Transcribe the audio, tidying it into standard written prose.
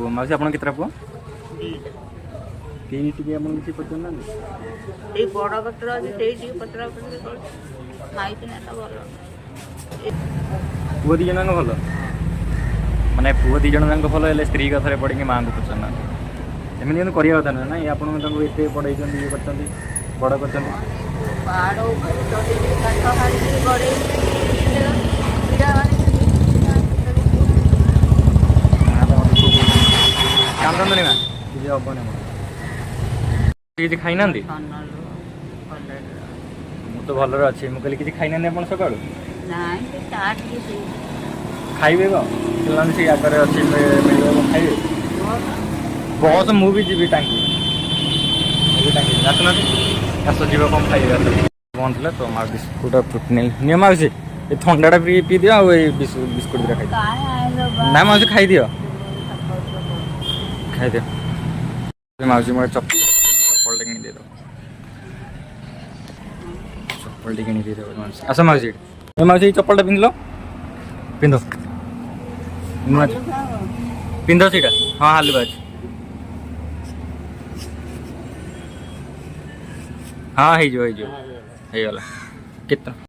पुओ माउसी आपन केतरा पुओ दीटा केही टिके आपन किछि पचन ना এই বড় পତ୍ର আছে ସେଇଠି ପତ୍ର ପତ୍ର କରୁଛି ମାଇକି ନେତା ଭଲ पुओ दी जन भल माने पुओ दी जन भल हेले स्त्री कथारे पड़िके मां को पचन ना एमनि जन करिया कथा ना ये आपन तंको एते पढाई चंदी ये करचंदी बड़ करचंदी ପାହାଡ଼ ଉପରେ ଚଢ଼ିକି କାଠ ହାଣିକି ଗଡ଼େଇ ପିଡ଼ା काम धंदा ना किछि हबने किछि खाइ नांदी मु तो भलरे अछि मु कहली किछि खाइ नांदी आपन सकाळु ନାଇଁ ସେ ଚା ଟିକେ ପିଇ खाइबे गो लान से आकर अछि मिलिबो खाइबे बहुत मु भी जीबी टांकी आसना आस जीव कम खाइबे बंद ला तो मार बिस्कुट फ्रूट नहीं नियम आउसी ए ठंडाटा पी दियो आ ए बिस्कुट दिरा खाइ କାଇଁ ଆଇଲ ବା ना माउसी खाइ दियो खाइ दियो माउसी मोर चप्पल टे किनी दे दो चप्पल टे किनी दे दो माउसी आस माउसी ए माउसी चप्पल टा पिंदलो पिंदो पिंदो सीटा हाँ हालू बाज हाँ हो गला कितना